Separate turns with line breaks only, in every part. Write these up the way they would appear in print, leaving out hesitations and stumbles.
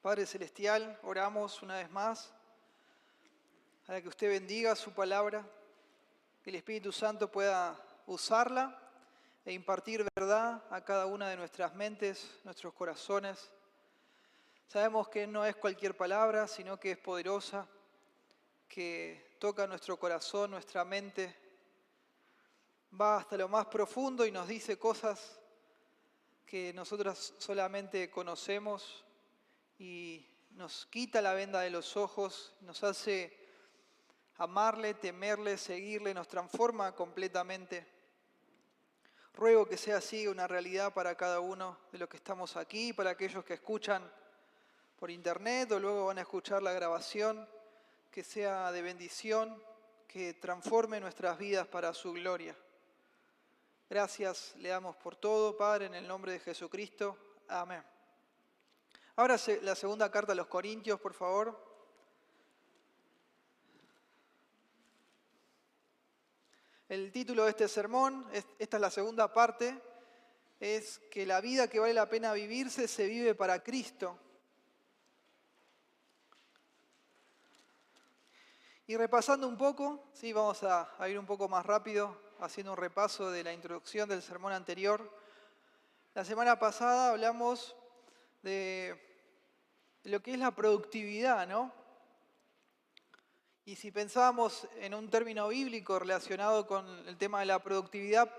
Padre Celestial, oramos una vez más para que usted bendiga su palabra, que el Espíritu Santo pueda usarla e impartir verdad a cada una de nuestras mentes, nuestros corazones. Sabemos que no es cualquier palabra, sino que es poderosa, que toca nuestro corazón, nuestra mente, va hasta lo más profundo y nos dice cosas que nosotros solamente conocemos y nos quita la venda de los ojos, nos hace amarle, temerle, seguirle, nos transforma completamente. Ruego que sea así una realidad para cada uno de los que estamos aquí, para aquellos que escuchan por internet o luego van a escuchar la grabación, que sea de bendición, que transforme nuestras vidas para su gloria. Gracias le damos por todo, Padre, en el nombre de Jesucristo. Amén. Ahora la segunda carta a los Corintios, por favor. El título de este sermón, esta es la segunda parte, es que la vida que vale la pena vivirse se vive para Cristo. Y repasando un poco, sí, vamos a ir un poco más rápido, haciendo un repaso de la introducción del sermón anterior. La semana pasada hablamos de lo que es la productividad, ¿no? Y si pensábamos en un término bíblico relacionado con el tema de la productividad,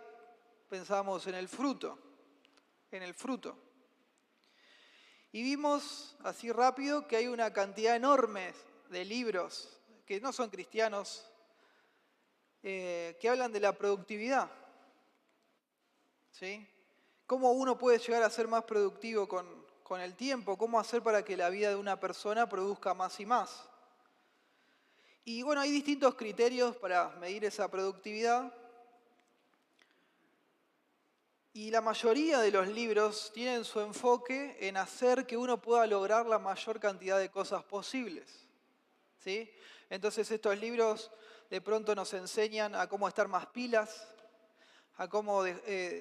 pensábamos en el fruto, Y vimos así rápido que hay una cantidad enorme de libros que no son cristianos, que hablan de la productividad, ¿sí? Cómo uno puede llegar a ser más productivo con el tiempo, cómo hacer para que la vida de una persona produzca más y más. Y bueno, hay distintos criterios para medir esa productividad. Y la mayoría de los libros tienen su enfoque en hacer que uno pueda lograr la mayor cantidad de cosas posibles, ¿sí? Entonces estos libros de pronto nos enseñan a cómo estar más pilas, a cómo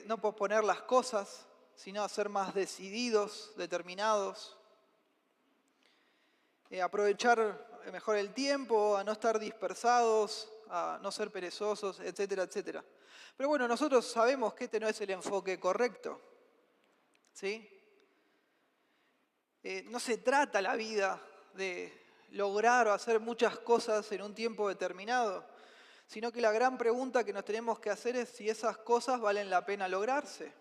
no posponer las cosas, sino a ser más decididos, determinados, aprovechar mejor el tiempo, a no estar dispersados, a no ser perezosos, etcétera, etcétera. Pero bueno, nosotros sabemos que este no es el enfoque correcto, ¿sí? No se trata la vida de lograr o hacer muchas cosas en un tiempo determinado, sino que la gran pregunta que nos tenemos que hacer es si esas cosas valen la pena lograrse.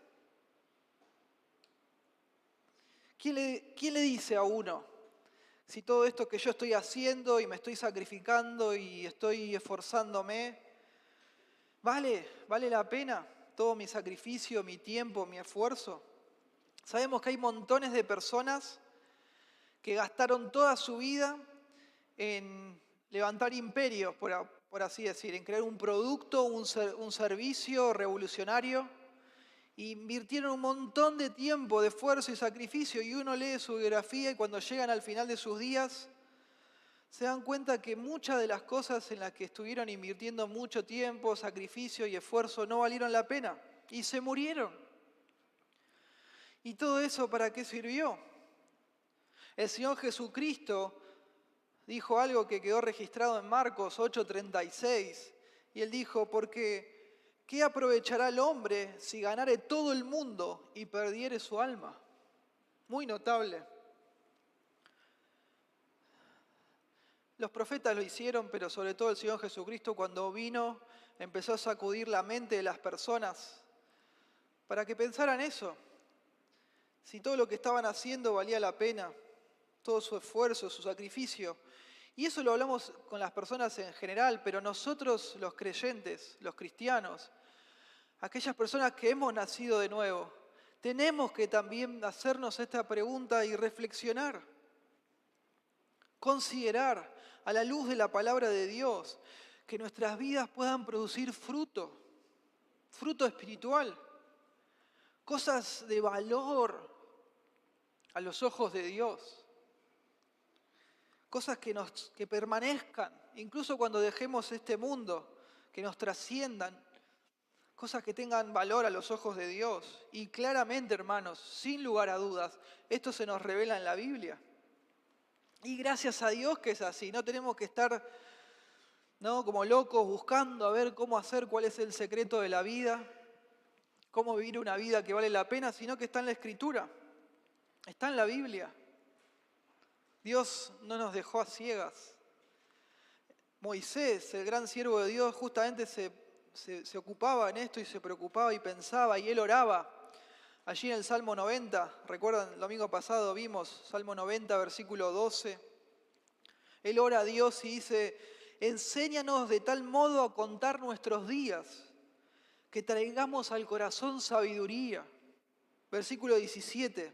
¿Quién le dice a uno si todo esto que yo estoy haciendo y me estoy sacrificando y estoy esforzándome, vale la pena todo mi sacrificio, mi tiempo, mi esfuerzo? Sabemos que hay montones de personas que gastaron toda su vida en levantar imperios, por así decir, en crear un producto, un servicio revolucionario. Invirtieron un montón de tiempo, de esfuerzo y sacrificio, y uno lee su biografía y cuando llegan al final de sus días se dan cuenta que muchas de las cosas en las que estuvieron invirtiendo mucho tiempo, sacrificio y esfuerzo no valieron la pena y se murieron. ¿Y todo eso para qué sirvió? El Señor Jesucristo dijo algo que quedó registrado en Marcos 8:36 y Él dijo, porque ¿qué aprovechará el hombre si ganare todo el mundo y perdiere su alma? Muy notable. Los profetas lo hicieron, pero sobre todo el Señor Jesucristo cuando vino empezó a sacudir la mente de las personas para que pensaran eso. Si todo lo que estaban haciendo valía la pena, todo su esfuerzo, su sacrificio. Y eso lo hablamos con las personas en general, pero nosotros los creyentes, los cristianos, aquellas personas que hemos nacido de nuevo, tenemos que también hacernos esta pregunta y reflexionar, considerar a la luz de la palabra de Dios que nuestras vidas puedan producir fruto espiritual, cosas de valor a los ojos de Dios, cosas que permanezcan, incluso cuando dejemos este mundo, que nos trasciendan, cosas que tengan valor a los ojos de Dios. Y claramente, hermanos, sin lugar a dudas, esto se nos revela en la Biblia. Y gracias a Dios que es así. No tenemos que estar, ¿no?, como locos buscando a ver cómo hacer, cuál es el secreto de la vida, cómo vivir una vida que vale la pena, sino que está en la Escritura, está en la Biblia. Dios no nos dejó a ciegas. Moisés, el gran siervo de Dios, justamente se ocupaba en esto y se preocupaba y pensaba y él oraba. Allí en el Salmo 90, recuerdan, el domingo pasado vimos Salmo 90, versículo 12. Él ora a Dios y dice: enséñanos de tal modo a contar nuestros días, que traigamos al corazón sabiduría. Versículo 17.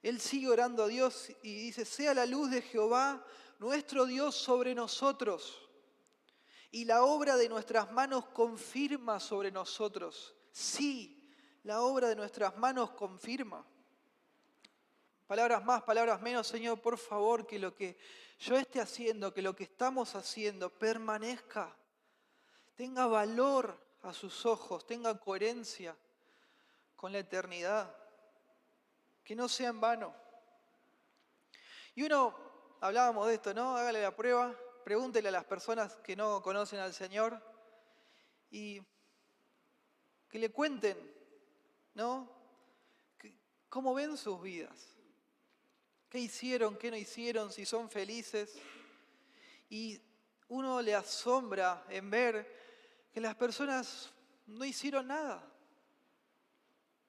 Él sigue orando a Dios y dice: sea la luz de Jehová, nuestro Dios, sobre nosotros, y la obra de nuestras manos confirma sobre nosotros. Sí, la obra de nuestras manos confirma. Palabras más, palabras menos, Señor, por favor, que lo que yo esté haciendo, que lo que estamos haciendo permanezca, tenga valor a sus ojos, tenga coherencia con la eternidad, que no sea en vano. Y uno, hablábamos de esto, ¿no? Hágale la prueba, pregúntele a las personas que no conocen al Señor y que le cuenten, ¿no?, cómo ven sus vidas, qué hicieron, qué no hicieron, si son felices. Y uno le asombra en ver que las personas no hicieron nada,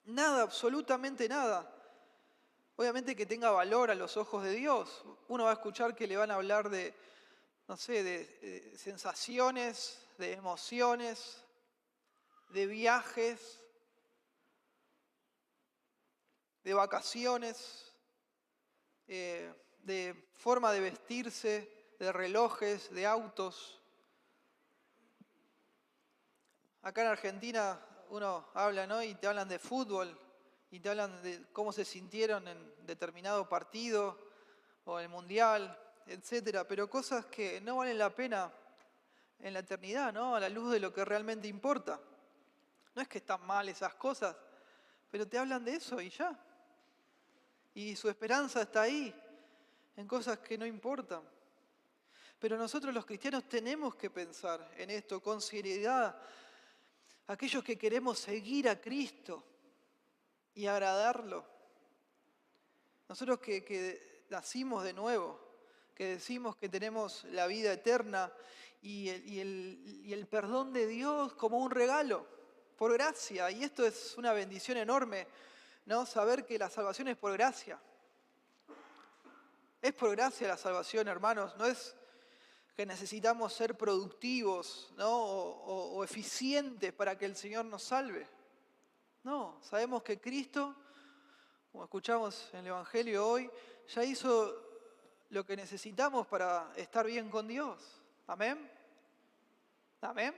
nada, absolutamente nada. Obviamente que tenga valor a los ojos de Dios. Uno va a escuchar que le van a hablar de, no sé, de sensaciones, de emociones, de viajes, de vacaciones, de forma de vestirse, de relojes, de autos. Acá en Argentina uno habla, ¿no?, y te hablan de fútbol, y te hablan de cómo se sintieron en determinado partido, o en el mundial, etcétera, pero cosas que no valen la pena en la eternidad, ¿no?, a la luz de lo que realmente importa. No es que están mal esas cosas, pero te hablan de eso y ya. Y su esperanza está ahí, en cosas que no importan. Pero nosotros los cristianos tenemos que pensar en esto con seriedad. Aquellos que queremos seguir a Cristo y agradarlo. Nosotros que nacimos de nuevo, que decimos que tenemos la vida eterna y el perdón de Dios como un regalo, por gracia. Y esto es una bendición enorme, ¿no?, saber que la salvación es por gracia. Es por gracia la salvación, hermanos. No es que necesitamos ser productivos, ¿no?, o eficientes para que el Señor nos salve. No, sabemos que Cristo, como escuchamos en el Evangelio hoy, ya hizo lo que necesitamos para estar bien con Dios. Amén. Amén.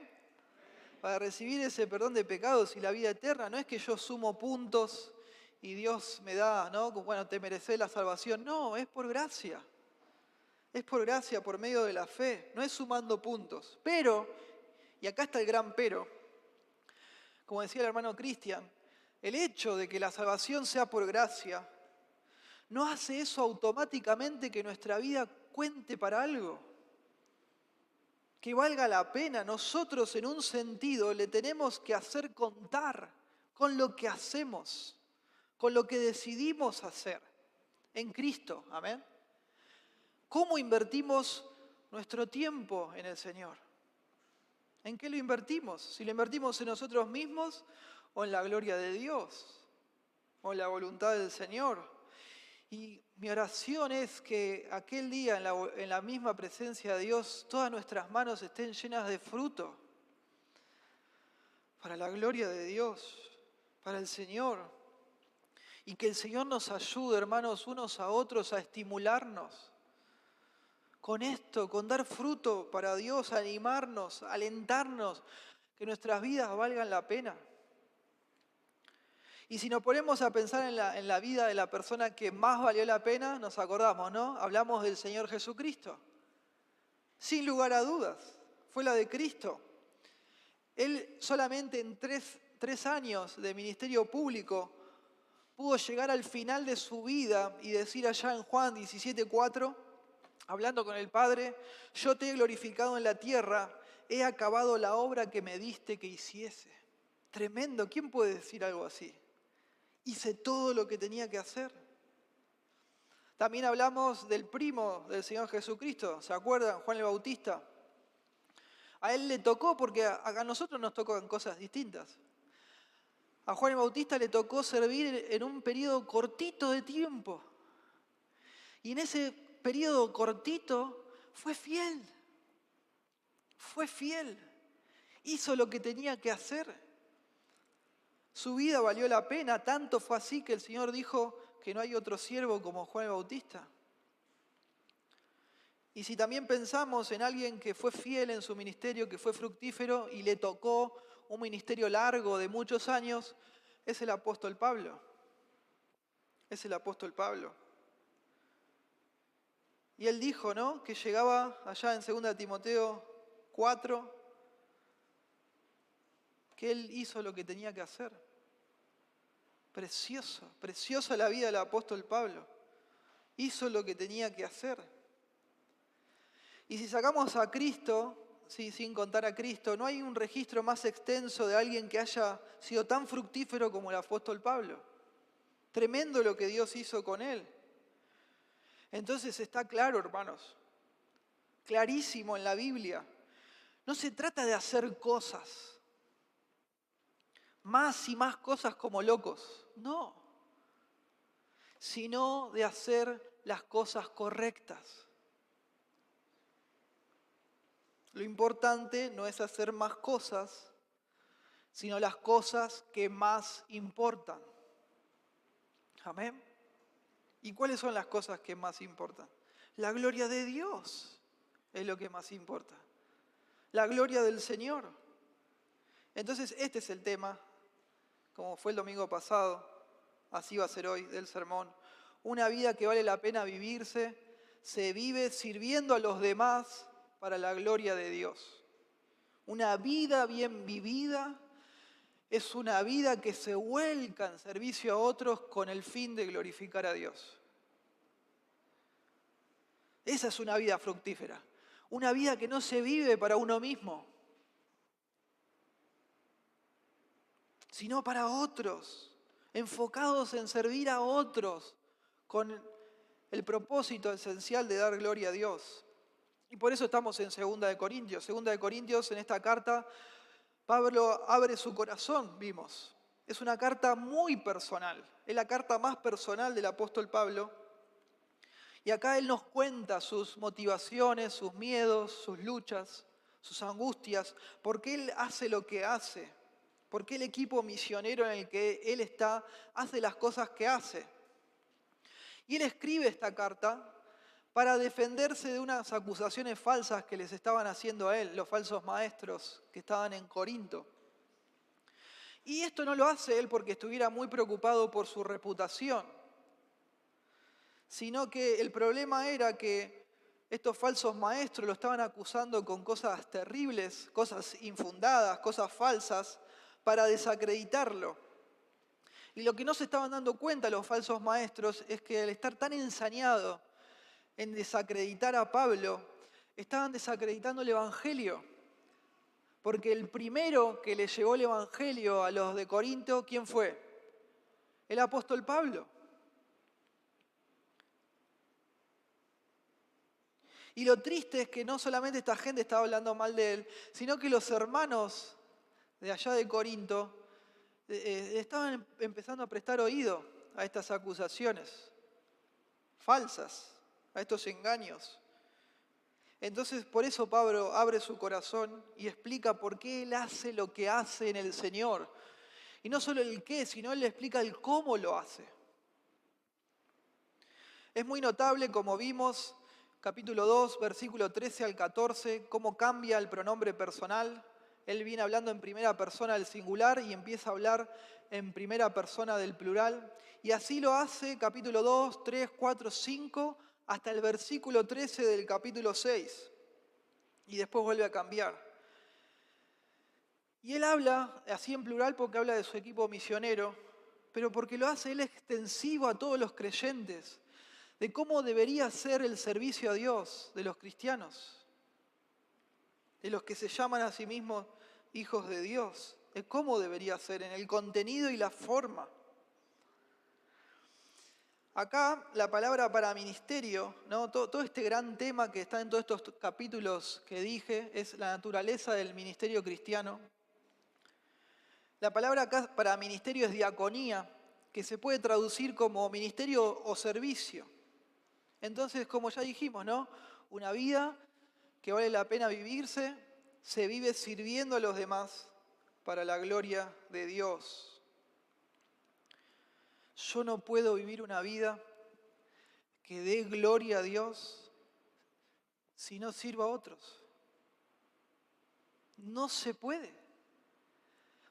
Para recibir ese perdón de pecados y la vida eterna, no es que yo sumo puntos y Dios me da, ¿no?, bueno, te mereces la salvación. No, es por gracia. Es por gracia, por medio de la fe. No es sumando puntos. Pero, y acá está el gran pero, como decía el hermano Cristian, el hecho de que la salvación sea por gracia no hace eso automáticamente que nuestra vida cuente para algo, que valga la pena. Nosotros, en un sentido, le tenemos que hacer contar con lo que hacemos, con lo que decidimos hacer en Cristo. Amén. ¿Cómo invertimos nuestro tiempo en el Señor? ¿En qué lo invertimos? Si lo invertimos en nosotros mismos o en la gloria de Dios o en la voluntad del Señor. Y mi oración es que aquel día en la misma presencia de Dios todas nuestras manos estén llenas de fruto para la gloria de Dios, para el Señor. Y que el Señor nos ayude, hermanos, unos a otros a estimularnos con esto, con dar fruto para Dios, animarnos, alentarnos, que nuestras vidas valgan la pena. Y si nos ponemos a pensar en la vida de la persona que más valió la pena, nos acordamos, ¿no? Hablamos del Señor Jesucristo. Sin lugar a dudas, fue la de Cristo. Él solamente en tres años de ministerio público pudo llegar al final de su vida y decir allá en Juan 17:4, hablando con el Padre, yo te he glorificado en la tierra, he acabado la obra que me diste que hiciese. Tremendo, ¿quién puede decir algo así? Hice todo lo que tenía que hacer. También hablamos del primo del Señor Jesucristo, ¿se acuerdan? Juan el Bautista. A él le tocó, porque a nosotros nos tocó en cosas distintas. A Juan el Bautista le tocó servir en un periodo cortito de tiempo. Y en ese periodo cortito fue fiel. Fue fiel. Hizo lo que tenía que hacer. Su vida valió la pena. Tanto fue así que el Señor dijo que no hay otro siervo como Juan el Bautista. Y si también pensamos en alguien que fue fiel en su ministerio, que fue fructífero y le tocó un ministerio largo de muchos años, es el apóstol Pablo. Es el apóstol Pablo. Y él dijo, ¿no?, que llegaba allá en 2 Timoteo 4, que él hizo lo que tenía que hacer. Precioso, preciosa la vida del apóstol Pablo. Hizo lo que tenía que hacer. Y si sacamos a Cristo, sí, sin contar a Cristo, no hay un registro más extenso de alguien que haya sido tan fructífero como el apóstol Pablo. Tremendo lo que Dios hizo con él. Entonces está claro, hermanos, clarísimo en la Biblia. No se trata de hacer cosas, más y más cosas como locos, no, sino de hacer las cosas correctas. Lo importante no es hacer más cosas, sino las cosas que más importan. Amén. ¿Y cuáles son las cosas que más importan? La gloria de Dios es lo que más importa. La gloria del Señor. Entonces este es el tema, como fue el domingo pasado, así va a ser hoy del sermón. Una vida que vale la pena vivirse, se vive sirviendo a los demás para la gloria de Dios. Una vida bien vivida es una vida que se vuelca en servicio a otros con el fin de glorificar a Dios. Esa es una vida fructífera. Una vida que no se vive para uno mismo, sino para otros, enfocados en servir a otros con el propósito esencial de dar gloria a Dios. Y por eso estamos en 2 Corintios. 2 Corintios, en esta carta, Pablo abre su corazón, vimos. Es una carta muy personal. Es la carta más personal del apóstol Pablo. Y acá él nos cuenta sus motivaciones, sus miedos, sus luchas, sus angustias, por qué él hace lo que hace, por qué el equipo misionero en el que él está hace las cosas que hace. Y él escribe esta carta para defenderse de unas acusaciones falsas que les estaban haciendo a él, los falsos maestros que estaban en Corinto. Y esto no lo hace él porque estuviera muy preocupado por su reputación, sino que el problema era que estos falsos maestros lo estaban acusando con cosas terribles, cosas infundadas, cosas falsas, para desacreditarlo. Y lo que no se estaban dando cuenta los falsos maestros es que al estar tan ensañado en desacreditar a Pablo, estaban desacreditando el Evangelio. Porque el primero que le llevó el Evangelio a los de Corinto, ¿quién fue? El apóstol Pablo. Y lo triste es que no solamente esta gente estaba hablando mal de él, sino que los hermanos de allá de Corinto estaban empezando a prestar oído a estas acusaciones falsas, a estos engaños. Entonces, por eso Pablo abre su corazón y explica por qué él hace lo que hace en el Señor. Y no solo el qué, sino él le explica el cómo lo hace. Es muy notable, como vimos, capítulo 2, versículo 13 al 14, cómo cambia el pronombre personal. Él viene hablando en primera persona del singular y empieza a hablar en primera persona del plural. Y así lo hace capítulo 2, 3, 4, 5, hasta el versículo 13 del capítulo 6. Y después vuelve a cambiar. Y él habla así en plural porque habla de su equipo misionero, pero porque lo hace él extensivo a todos los creyentes. de cómo debería ser el servicio a Dios de los cristianos, de los que se llaman a sí mismos hijos de Dios, de cómo debería ser en el contenido y la forma. Acá la palabra para ministerio, ¿no? Todo este gran tema que está en todos estos capítulos que dije, es la naturaleza del ministerio cristiano. La palabra acá para ministerio es diaconía, que se puede traducir como ministerio o servicio. Entonces, como ya dijimos, ¿no? Una vida que vale la pena vivirse, se vive sirviendo a los demás para la gloria de Dios. Yo no puedo vivir una vida que dé gloria a Dios si no sirvo a otros. No se puede.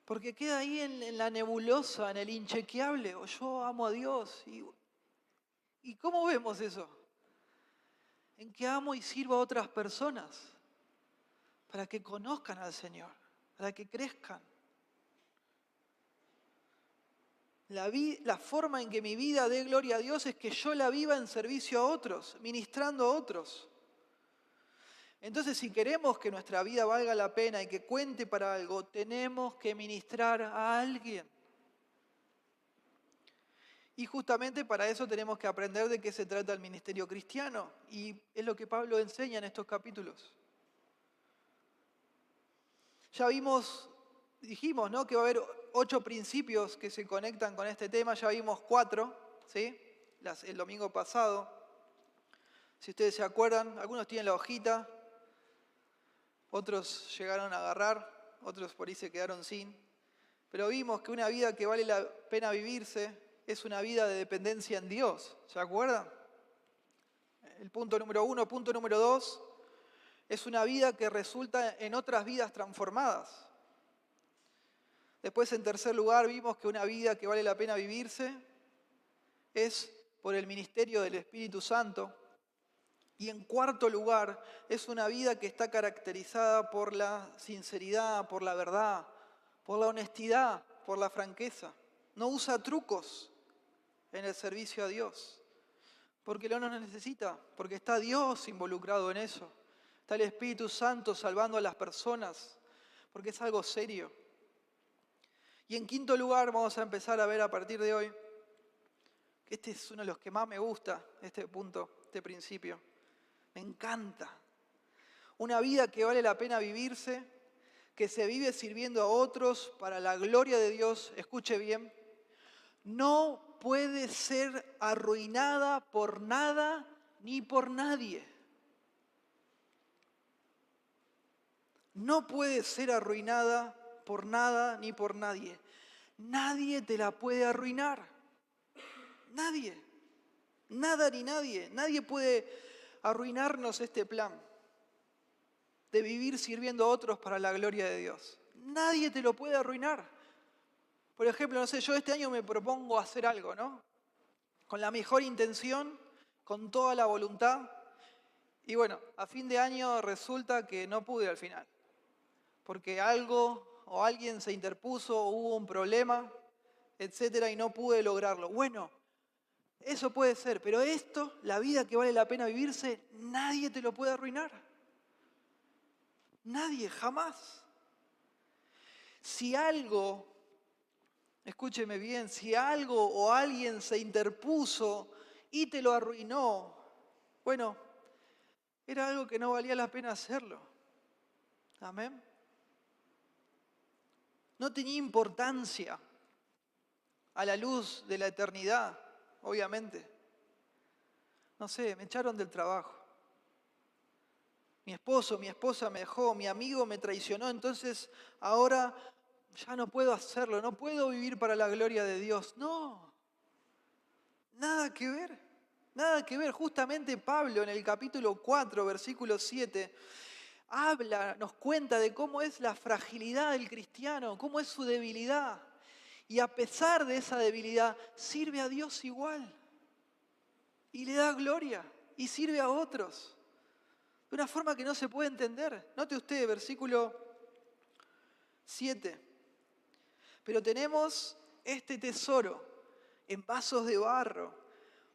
Porque queda ahí en la nebulosa, en el inchequeable. O yo amo a Dios. ¿Y cómo vemos eso? En que amo y sirvo a otras personas para que conozcan al Señor, para que crezcan. La forma en que mi vida dé gloria a Dios es que yo la viva en servicio a otros, ministrando a otros. Entonces, si queremos que nuestra vida valga la pena y que cuente para algo, tenemos que ministrar a alguien. Y justamente para eso tenemos que aprender de qué se trata el ministerio cristiano. Y es lo que Pablo enseña en estos capítulos. Ya dijimos, ¿no?, que va a haber 8 principios que se conectan con este tema. Ya vimos 4, ¿sí? El domingo pasado. Si ustedes se acuerdan, algunos tienen la hojita, otros llegaron a agarrar, otros por ahí se quedaron sin. Pero vimos que una vida que vale la pena vivirse es una vida de dependencia en Dios. ¿Se acuerdan? El punto número 1. Punto número 2. Es una vida que resulta en otras vidas transformadas. Después, en tercer lugar, vimos que una vida que vale la pena vivirse es por el ministerio del Espíritu Santo. Y en cuarto lugar, es una vida que está caracterizada por la sinceridad, por la verdad, por la honestidad, por la franqueza. No usa trucos en el servicio a Dios, porque no nos necesita, porque está Dios involucrado en eso. Está el Espíritu Santo salvando a las personas, porque es algo serio. Y en quinto lugar, vamos a empezar a ver a partir de hoy, que este es uno de los que más me gusta, este punto, este principio. Me encanta. Una vida que vale la pena vivirse, que se vive sirviendo a otros para la gloria de Dios, escuche bien, no puede ser arruinada por nada ni por nadie. No puede ser arruinada por nada ni por nadie. Nadie te la puede arruinar. Nadie. Nada ni nadie. Nadie puede arruinarnos este plan de vivir sirviendo a otros para la gloria de Dios. Nadie te lo puede arruinar. Por ejemplo, no sé, yo este año me propongo hacer algo, ¿no? Con la mejor intención, con toda la voluntad. Y bueno, a fin de año resulta que no pude al final. Porque algo o alguien se interpuso, hubo un problema, etcétera, y no pude lograrlo. Bueno, eso puede ser, pero esto, la vida que vale la pena vivirse, nadie te lo puede arruinar. Nadie, jamás. Si algo, escúcheme bien, si algo o alguien se interpuso y te lo arruinó, bueno, era algo que no valía la pena hacerlo. Amén. No tenía importancia a la luz de la eternidad, obviamente. No sé, me echaron del trabajo. Mi esposo, mi esposa me dejó, mi amigo me traicionó, entonces ahora ya no puedo hacerlo, no puedo vivir para la gloria de Dios. No, nada que ver, nada que ver. Justamente Pablo en el capítulo 4, versículo 7, nos cuenta de cómo es la fragilidad del cristiano, cómo es su debilidad. Y a pesar de esa debilidad, sirve a Dios igual. Y le da gloria y sirve a otros. De una forma que no se puede entender. Note usted, versículo 7. Pero tenemos este tesoro en vasos de barro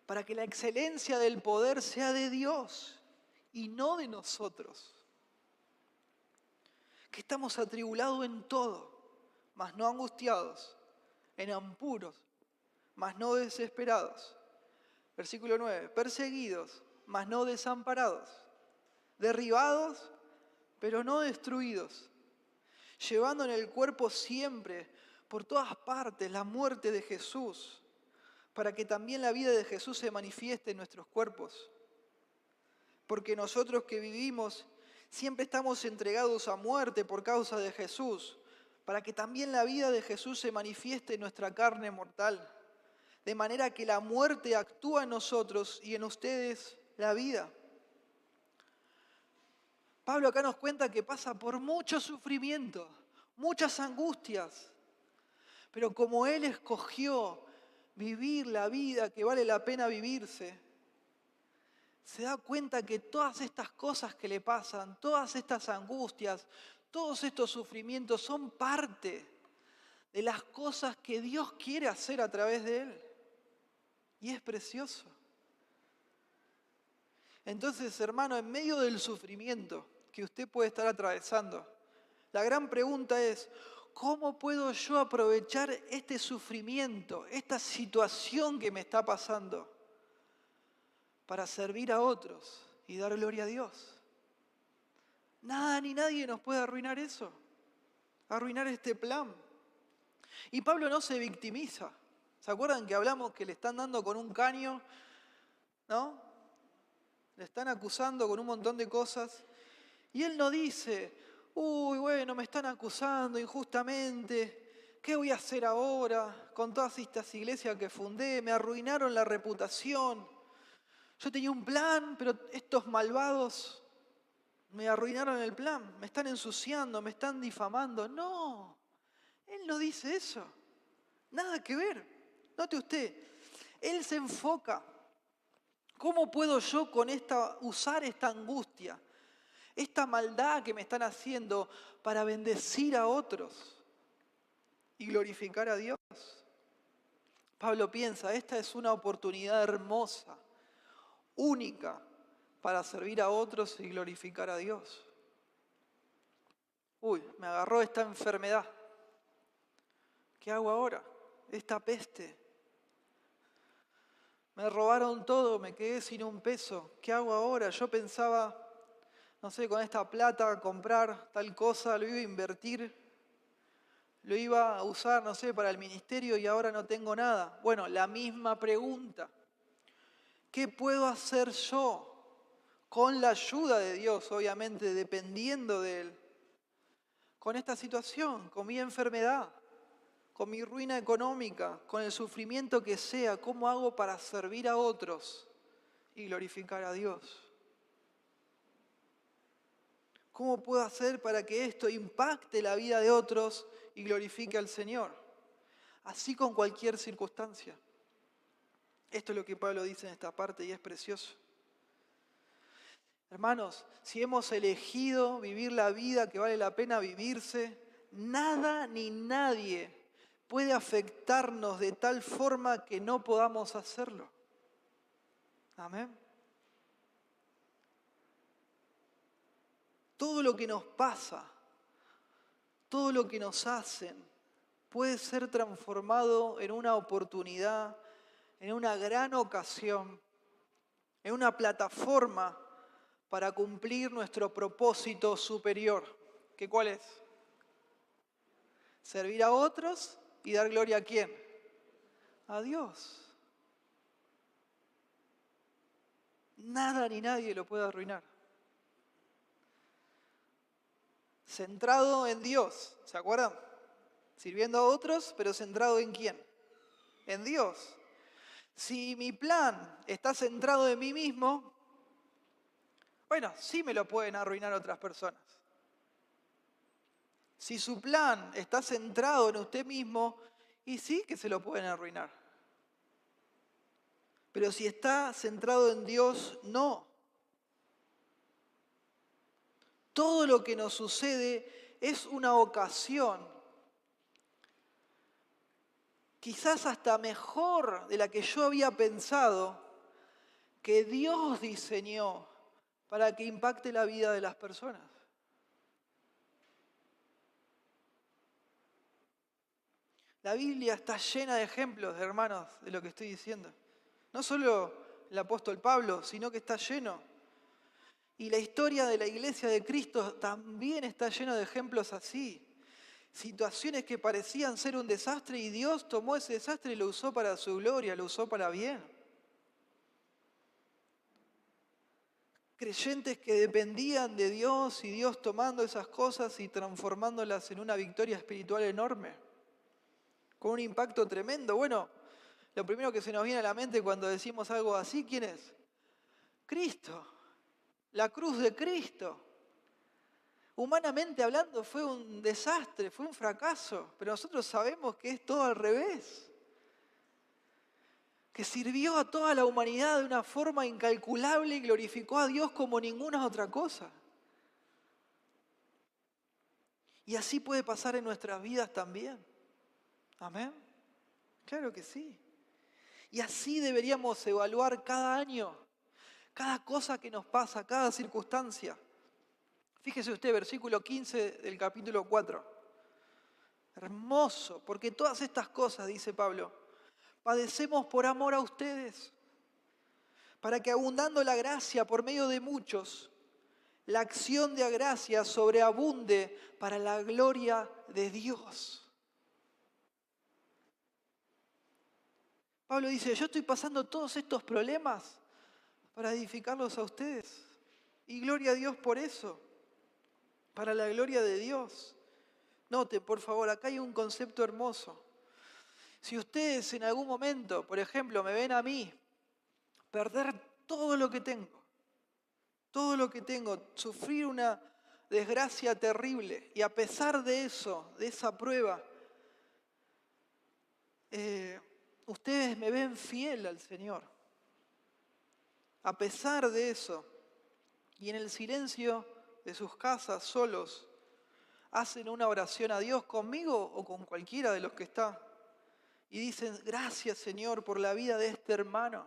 para que la excelencia del poder sea de Dios y no de nosotros. Que estamos atribulados en todo, mas no angustiados, en apuros, mas no desesperados. Versículo 9, perseguidos, mas no desamparados, derribados, pero no destruidos, llevando en el cuerpo siempre, por todas partes, la muerte de Jesús, para que también la vida de Jesús se manifieste en nuestros cuerpos. Porque nosotros que vivimos siempre estamos entregados a muerte por causa de Jesús, para que también la vida de Jesús se manifieste en nuestra carne mortal, de manera que la muerte actúa en nosotros y en ustedes la vida. Pablo acá nos cuenta que pasa por mucho sufrimiento, muchas angustias, pero como él escogió vivir la vida que vale la pena vivirse, se da cuenta que todas estas cosas que le pasan, todas estas angustias, todos estos sufrimientos son parte de las cosas que Dios quiere hacer a través de él. Y es precioso. Entonces, hermano, en medio del sufrimiento que usted puede estar atravesando, la gran pregunta es, ¿cómo puedo yo aprovechar este sufrimiento, esta situación que me está pasando, para servir a otros y dar gloria a Dios? Nada ni nadie nos puede arruinar eso, arruinar este plan. Y Pablo no se victimiza. ¿Se acuerdan que hablamos que le están dando con un caño? ¿No? Le están acusando con un montón de cosas. Y él no dice, uy, bueno, me están acusando injustamente. ¿Qué voy a hacer ahora con todas estas iglesias que fundé? Me arruinaron la reputación. Yo tenía un plan, pero estos malvados me arruinaron el plan. Me están ensuciando, me están difamando. No, él no dice eso. Nada que ver. Note usted, él se enfoca. ¿Cómo puedo yo usar esta angustia, esta maldad que me están haciendo para bendecir a otros y glorificar a Dios? Pablo piensa, esta es una oportunidad hermosa, única, para servir a otros y glorificar a Dios. Uy, me agarró esta enfermedad. ¿Qué hago ahora? Esta peste. Me robaron todo, me quedé sin un peso. ¿Qué hago ahora? Yo pensaba, no sé, con esta plata comprar tal cosa, lo iba a invertir, lo iba a usar, no sé, para el ministerio y ahora no tengo nada. Bueno, la misma pregunta. ¿Qué puedo hacer yo con la ayuda de Dios, obviamente, dependiendo de Él, con esta situación, con mi enfermedad, con mi ruina económica, con el sufrimiento que sea? ¿Cómo hago para servir a otros y glorificar a Dios? ¿Cómo puedo hacer para que esto impacte la vida de otros y glorifique al Señor? Así con cualquier circunstancia. Esto es lo que Pablo dice en esta parte y es precioso. Hermanos, si hemos elegido vivir la vida que vale la pena vivirse, nada ni nadie puede afectarnos de tal forma que no podamos hacerlo. Amén. Todo lo que nos pasa, todo lo que nos hacen, puede ser transformado en una oportunidad, en una gran ocasión, en una plataforma para cumplir nuestro propósito superior. ¿Qué cuál es? Servir a otros y dar gloria a ¿quién? A Dios. Nada ni nadie lo puede arruinar. Centrado en Dios, ¿se acuerdan? Sirviendo a otros, pero centrado en ¿quién? En Dios. Si mi plan está centrado en mí mismo, bueno, sí me lo pueden arruinar otras personas. Si su plan está centrado en usted mismo, y sí que se lo pueden arruinar. Pero si está centrado en Dios, no. Todo lo que nos sucede es una ocasión, quizás hasta mejor de la que yo había pensado, que Dios diseñó para que impacte la vida de las personas. La Biblia está llena de ejemplos, hermanos, de lo que estoy diciendo. No solo el apóstol Pablo, sino que está lleno. Y la historia de la iglesia de Cristo también está llena de ejemplos así. Situaciones que parecían ser un desastre y Dios tomó ese desastre y lo usó para su gloria, lo usó para bien. Creyentes que dependían de Dios y Dios tomando esas cosas y transformándolas en una victoria espiritual enorme, con un impacto tremendo. Bueno, lo primero que se nos viene a la mente cuando decimos algo así, ¿quién es? Cristo, la cruz de Cristo. Humanamente hablando fue un desastre, fue un fracaso, pero nosotros sabemos que es todo al revés. Que sirvió a toda la humanidad de una forma incalculable y glorificó a Dios como ninguna otra cosa. Y así puede pasar en nuestras vidas también. ¿Amén? Claro que sí. Y así deberíamos evaluar cada año, cada cosa que nos pasa, cada circunstancia. Fíjese usted, versículo 15 del capítulo 4. Hermoso, porque todas estas cosas, dice Pablo, padecemos por amor a ustedes, para que abundando la gracia por medio de muchos, la acción de gracia sobreabunde para la gloria de Dios. Pablo dice, yo estoy pasando todos estos problemas para edificarlos a ustedes. Y gloria a Dios por eso, para la gloria de Dios. Note, por favor, acá hay un concepto hermoso. Si ustedes en algún momento, por ejemplo, me ven a mí perder todo lo que tengo, sufrir una desgracia terrible, y a pesar de eso, de esa prueba, ustedes me ven fiel al Señor. A pesar de eso, y en el silencio de sus casas, solos, hacen una oración a Dios conmigo o con cualquiera de los que está. Y dicen, gracias Señor por la vida de este hermano,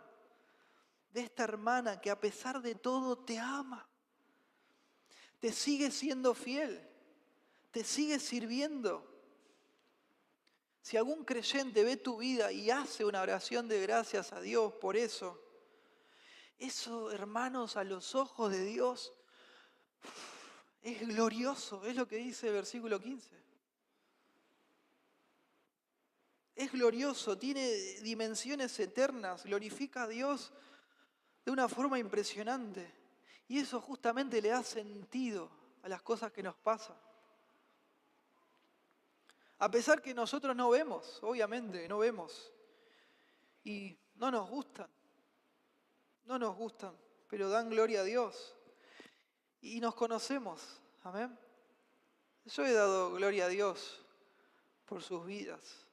de esta hermana que a pesar de todo te ama. Te sigue siendo fiel, te sigue sirviendo. Si algún creyente ve tu vida y hace una oración de gracias a Dios por eso, hermanos, a los ojos de Dios, es glorioso, es lo que dice el versículo 15. Es glorioso, tiene dimensiones eternas, glorifica a Dios de una forma impresionante. Y eso justamente le da sentido a las cosas que nos pasan. A pesar que nosotros no vemos, obviamente, no vemos. Y no nos gustan, pero dan gloria a Dios. Y nos conocemos, amén. Yo he dado gloria a Dios por sus vidas.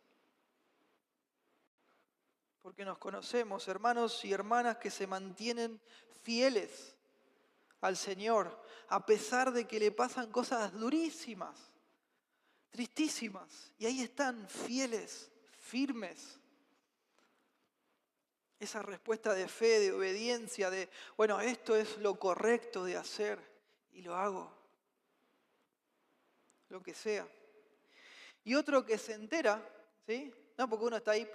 Porque nos conocemos, hermanos y hermanas que se mantienen fieles al Señor, a pesar de que le pasan cosas durísimas, tristísimas, y ahí están fieles, firmes. Esa respuesta de fe, de obediencia, de, bueno, esto es lo correcto de hacer, y lo hago, lo que sea. Y otro que se entera, ¿sí? No porque uno está ahí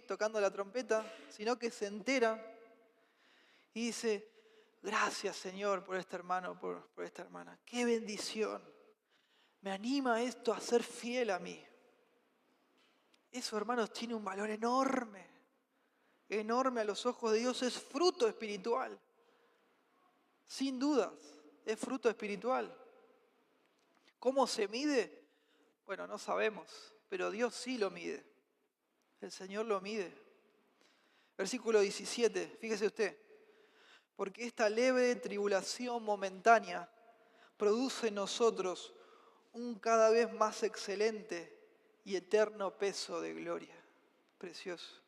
tocando la trompeta, sino que se entera y dice, gracias Señor por este hermano, por esta hermana. ¡Qué bendición! Me anima esto a ser fiel a mí. Eso, hermanos, tiene un valor enorme. Enorme a los ojos de Dios. Es fruto espiritual. Sin dudas, es fruto espiritual. ¿Cómo se mide? Bueno, no sabemos, pero Dios sí lo mide. El Señor lo mide. Versículo 17, fíjese usted. Porque esta leve tribulación momentánea produce en nosotros un cada vez más excelente y eterno peso de gloria. Precioso.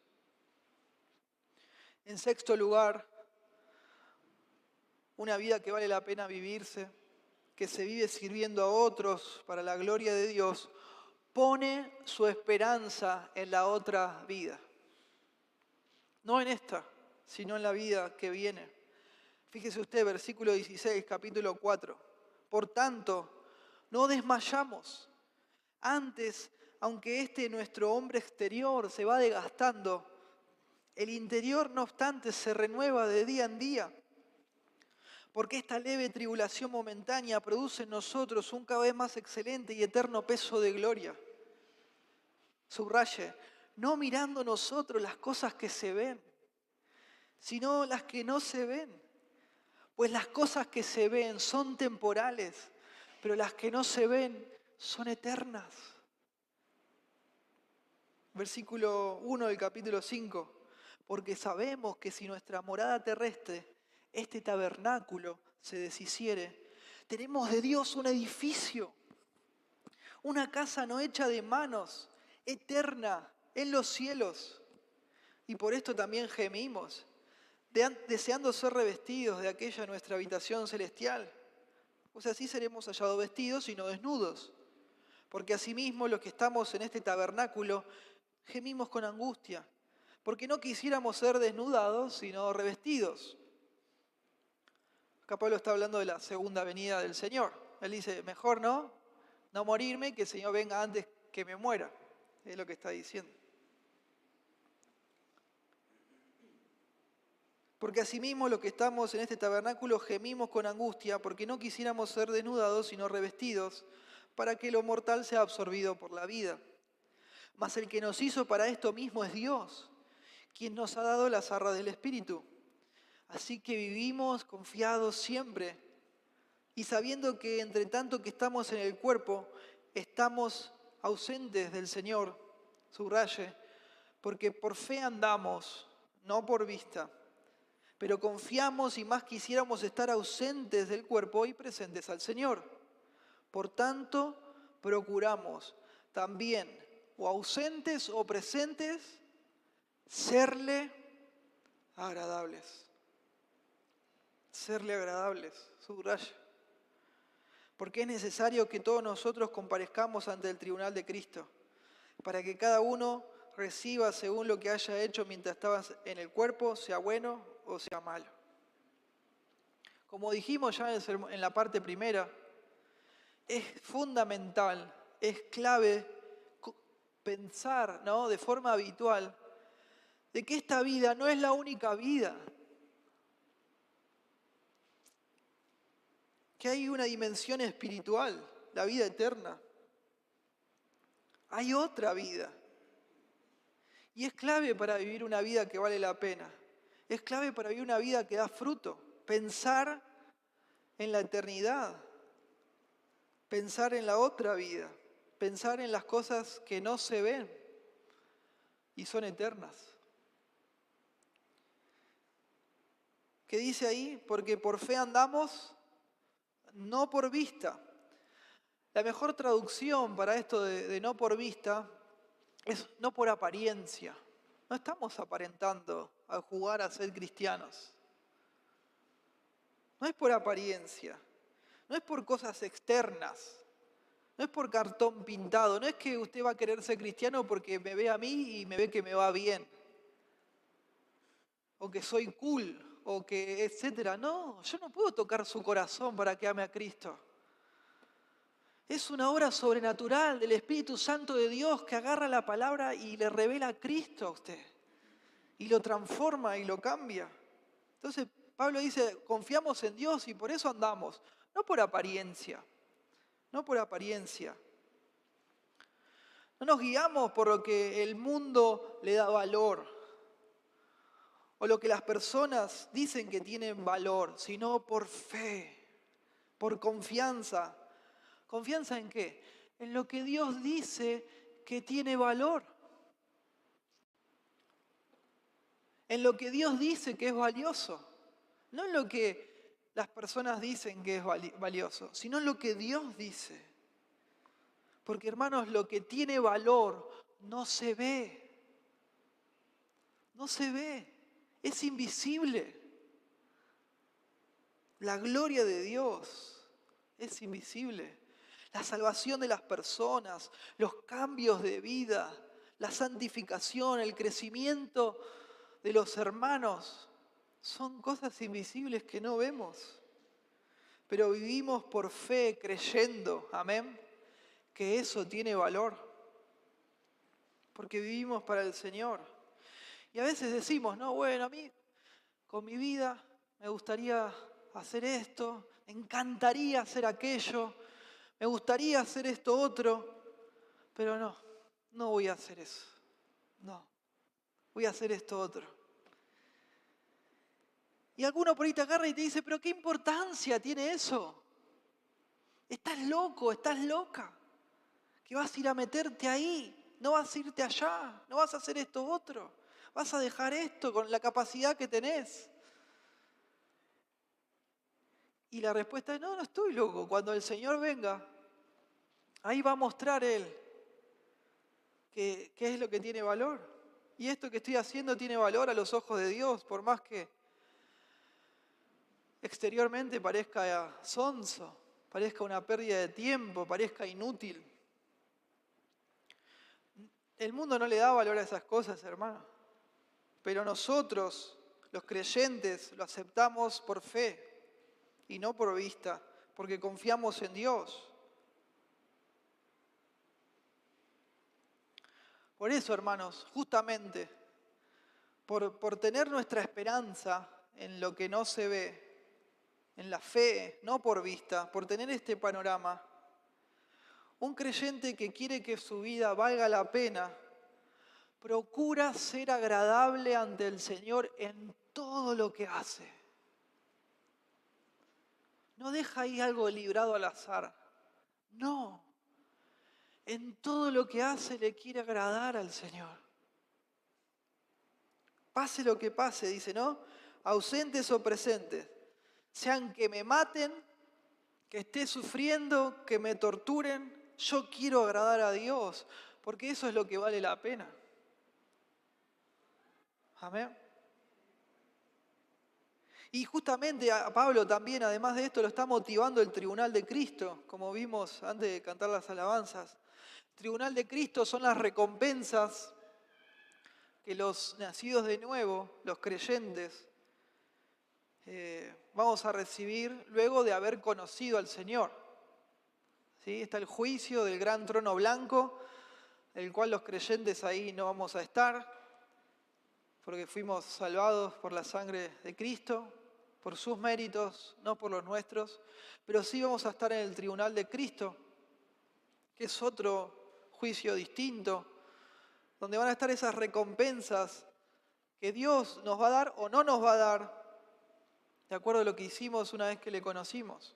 En sexto lugar, una vida que vale la pena vivirse, que se vive sirviendo a otros para la gloria de Dios, pone su esperanza en la otra vida. No en esta, sino en la vida que viene. Fíjese usted, versículo 16, capítulo 4. Por tanto, no desmayamos. Antes, aunque nuestro hombre exterior se va desgastando, el interior, no obstante, se renueva de día en día. Porque esta leve tribulación momentánea produce en nosotros un cada vez más excelente y eterno peso de gloria. Subraye, no mirando nosotros las cosas que se ven, sino las que no se ven. Pues las cosas que se ven son temporales, pero las que no se ven son eternas. Versículo 1 del capítulo 5. Porque sabemos que si nuestra morada terrestre, este tabernáculo, se deshiciere, tenemos de Dios un edificio, una casa no hecha de manos, eterna en los cielos. Y por esto también gemimos, deseando ser revestidos de aquella nuestra habitación celestial. Pues así seremos hallados vestidos y no desnudos. Porque asimismo los que estamos en este tabernáculo gemimos con angustia, porque no quisiéramos ser desnudados, sino revestidos. Acá Pablo está hablando de la segunda venida del Señor. Él dice, mejor no morirme, que el Señor venga antes que me muera. Es lo que está diciendo. Porque asimismo los que estamos en este tabernáculo gemimos con angustia, porque no quisiéramos ser desnudados, sino revestidos, para que lo mortal sea absorbido por la vida. Mas el que nos hizo para esto mismo es Dios, quien nos ha dado las arras del Espíritu. Así que vivimos confiados siempre, y sabiendo que entre tanto que estamos en el cuerpo, estamos ausentes del Señor, subraye, porque por fe andamos, no por vista. Pero confiamos y más quisiéramos estar ausentes del cuerpo y presentes al Señor. Por tanto, procuramos también, o ausentes o presentes, serle agradables. Serle agradables, subraya. Porque es necesario que todos nosotros comparezcamos ante el tribunal de Cristo, para que cada uno reciba según lo que haya hecho mientras estaba en el cuerpo, sea bueno o sea malo. Como dijimos ya en la parte primera, es fundamental, es clave pensar, ¿no?, de forma habitual de que esta vida no es la única vida. Que hay una dimensión espiritual, la vida eterna. Hay otra vida. Y es clave para vivir una vida que vale la pena. Es clave para vivir una vida que da fruto. Pensar en la eternidad. Pensar en la otra vida. Pensar en las cosas que no se ven y son eternas. ¿Qué dice ahí? Porque por fe andamos, no por vista. La mejor traducción para esto de no por vista es no por apariencia. No estamos aparentando a jugar a ser cristianos. No es por apariencia. No es por cosas externas. No es por cartón pintado. No es que usted va a querer ser cristiano porque me ve a mí y me ve que me va bien. O que soy cool. O que etcétera. No, yo no puedo tocar su corazón para que ame a Cristo. Es una obra sobrenatural del Espíritu Santo de Dios que agarra la palabra y le revela a Cristo a usted. Y lo transforma y lo cambia. Entonces Pablo dice, confiamos en Dios y por eso andamos. No por apariencia. No por apariencia. No nos guiamos por lo que el mundo le da valor. O lo que las personas dicen que tienen valor. Sino por fe. Por confianza. ¿Confianza en qué? En lo que Dios dice que tiene valor. En lo que Dios dice que es valioso. No en lo que las personas dicen que es valioso, sino en lo que Dios dice. Porque hermanos, lo que tiene valor no se ve. No se ve. Es invisible. La gloria de Dios es invisible. La salvación de las personas, los cambios de vida, la santificación, el crecimiento de los hermanos Son cosas invisibles que no vemos, pero vivimos por fe, creyendo, amén, que eso tiene valor, porque vivimos para el Señor. Y a veces decimos, no, bueno, a mí con mi vida me gustaría hacer esto, me encantaría hacer aquello, me gustaría hacer esto otro, pero no voy a hacer eso, no, voy a hacer esto otro. Y alguno por ahí te agarra y te dice, pero ¿qué importancia tiene eso? Estás loco, estás loca, que vas a ir a meterte ahí, no vas a irte allá, no vas a hacer esto otro, vas a dejar esto con la capacidad que tenés. Y la respuesta es, no estoy loco. Cuando el Señor venga, ahí va a mostrar Él qué es lo que tiene valor. Y esto que estoy haciendo tiene valor a los ojos de Dios, por más que exteriormente parezca sonso, parezca una pérdida de tiempo, parezca inútil. El mundo no le da valor a esas cosas, hermano. Pero nosotros, los creyentes, lo aceptamos por fe y no por vista, porque confiamos en Dios. Por eso, hermanos, justamente por tener nuestra esperanza en lo que no se ve, en la fe, no por vista, por tener este panorama, un creyente que quiere que su vida valga la pena, procura ser agradable ante el Señor en todo lo que hace. No deja ahí algo librado al azar. No. En todo lo que hace le quiere agradar al Señor. Pase lo que pase, dice, ¿no? Ausentes o presentes. Sean que me maten, que esté sufriendo, que me torturen. Yo quiero agradar a Dios, porque eso es lo que vale la pena. Amén. Y justamente a Pablo también, además de esto, lo está motivando el tribunal de Cristo, como vimos antes de cantar las alabanzas. El tribunal de Cristo son las recompensas que los nacidos de nuevo, los creyentes, vamos a recibir luego de haber conocido al Señor. ¿Sí? Está el juicio del gran trono blanco, el cual los creyentes ahí no vamos a estar, porque fuimos salvados por la sangre de Cristo, por sus méritos, no por los nuestros, pero sí vamos a estar en el tribunal de Cristo, que es otro juicio distinto, donde van a estar esas recompensas que Dios nos va a dar o no nos va a dar, de acuerdo a lo que hicimos una vez que le conocimos.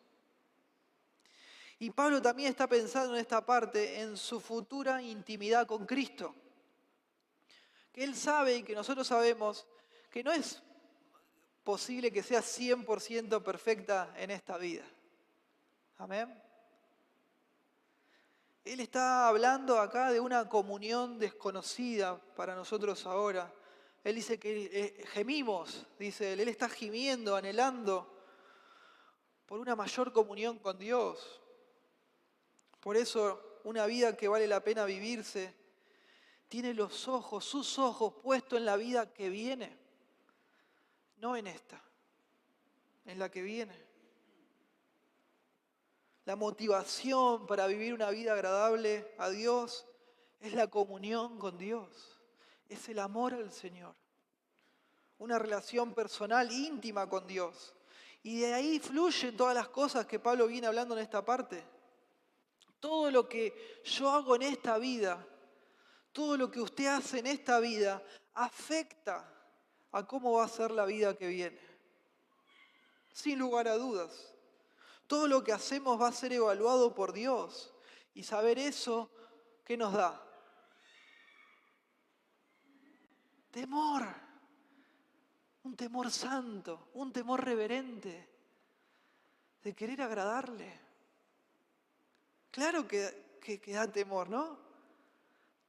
Y Pablo también está pensando en esta parte, en su futura intimidad con Cristo, que él sabe y que nosotros sabemos que no es posible que sea 100% perfecta en esta vida. Amén. Él está hablando acá de una comunión desconocida para nosotros ahora. Él dice que gemimos, dice él está gimiendo, anhelando por una mayor comunión con Dios. Por eso una vida que vale la pena vivirse tiene los ojos, sus ojos puestos en la vida que viene, no en esta, en la que viene. La motivación para vivir una vida agradable a Dios es la comunión con Dios, es el amor al Señor, una relación personal íntima con Dios. Y de ahí fluyen todas las cosas que Pablo viene hablando en esta parte. Todo lo que yo hago en esta vida, todo lo que usted hace en esta vida, afecta a cómo va a ser la vida que viene. Sin lugar a dudas. Todo lo que hacemos va a ser evaluado por Dios. Y saber eso, ¿qué nos da? Temor. Un temor santo, un temor reverente, de querer agradarle. Claro que da temor, ¿no?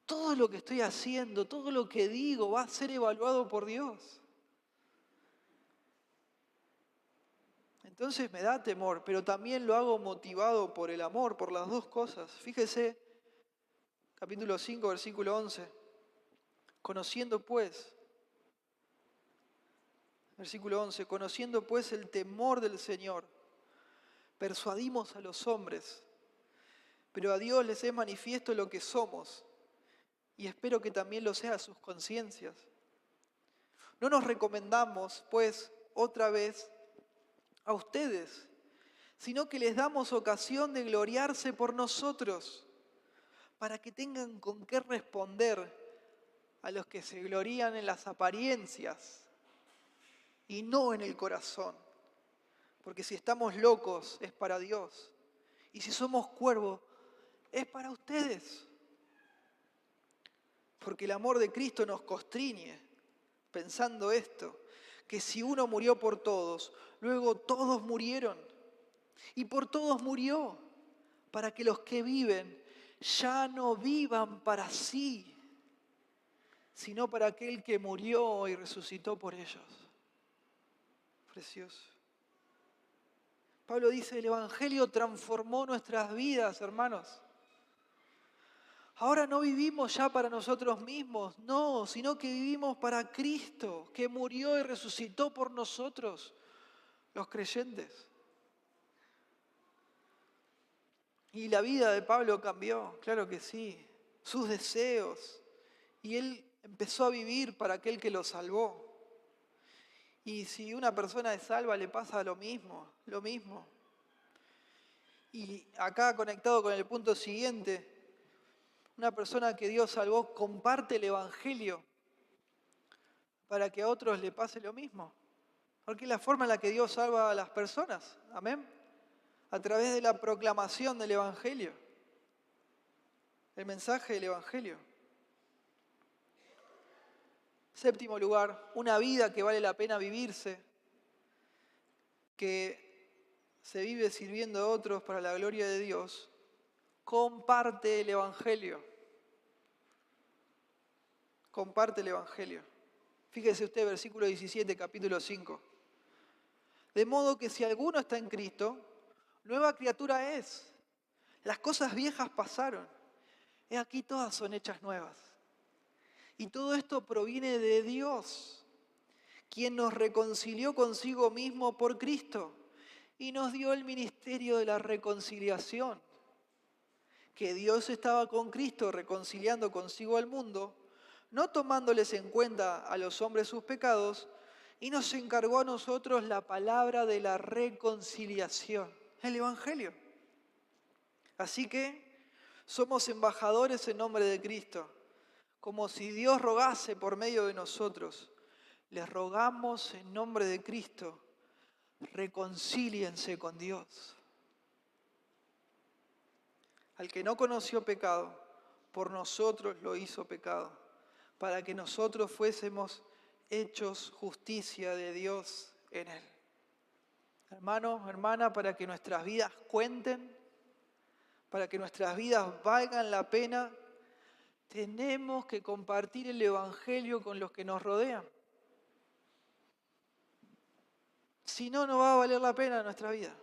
Todo lo que estoy haciendo, todo lo que digo va a ser evaluado por Dios. Entonces me da temor, pero también lo hago motivado por el amor, por las dos cosas. Fíjese, capítulo 5, versículo 11. Conociendo pues Versículo 11, conociendo pues el temor del Señor, persuadimos a los hombres, pero a Dios les es manifiesto lo que somos, y espero que también lo sea a sus conciencias. No nos recomendamos, pues, otra vez a ustedes, sino que les damos ocasión de gloriarse por nosotros, para que tengan con qué responder a los que se glorían en las apariencias y no en el corazón. Porque si estamos locos es para Dios, y si somos cuervos es para ustedes. Porque el amor de Cristo nos constriñe, pensando esto, que si uno murió por todos, luego todos murieron, y por todos murió, para que los que viven ya no vivan para sí, sino para aquel que murió y resucitó por ellos. Precioso. Pablo dice, el Evangelio transformó nuestras vidas, hermanos. Ahora no vivimos ya para nosotros mismos, no, sino que vivimos para Cristo, que murió y resucitó por nosotros, los creyentes. Y la vida de Pablo cambió, claro que sí, sus deseos. Y él empezó a vivir para aquel que lo salvó. Y si una persona es salva, le pasa lo mismo, lo mismo. Y acá conectado con el punto siguiente, una persona que Dios salvó comparte el Evangelio para que a otros le pase lo mismo. Porque es la forma en la que Dios salva a las personas. Amén. A través de la proclamación del Evangelio. El mensaje del Evangelio. Séptimo lugar, una vida que vale la pena vivirse, que se vive sirviendo a otros para la gloria de Dios, comparte el Evangelio. Comparte el Evangelio. Fíjese usted, versículo 17, capítulo 5. De modo que si alguno está en Cristo, nueva criatura es. Las cosas viejas pasaron. He aquí todas son hechas nuevas. Y todo esto proviene de Dios, quien nos reconcilió consigo mismo por Cristo y nos dio el ministerio de la reconciliación. Que Dios estaba con Cristo reconciliando consigo al mundo, no tomándoles en cuenta a los hombres sus pecados, y nos encargó a nosotros la palabra de la reconciliación, el Evangelio. Así que somos embajadores en nombre de Cristo, como si Dios rogase por medio de nosotros. Les rogamos en nombre de Cristo, reconcíliense con Dios. Al que no conoció pecado, por nosotros lo hizo pecado, para que nosotros fuésemos hechos justicia de Dios en él. Hermano, hermana, para que nuestras vidas cuenten, para que nuestras vidas valgan la pena, tenemos que compartir el Evangelio con los que nos rodean. Si no, no va a valer la pena nuestra vida.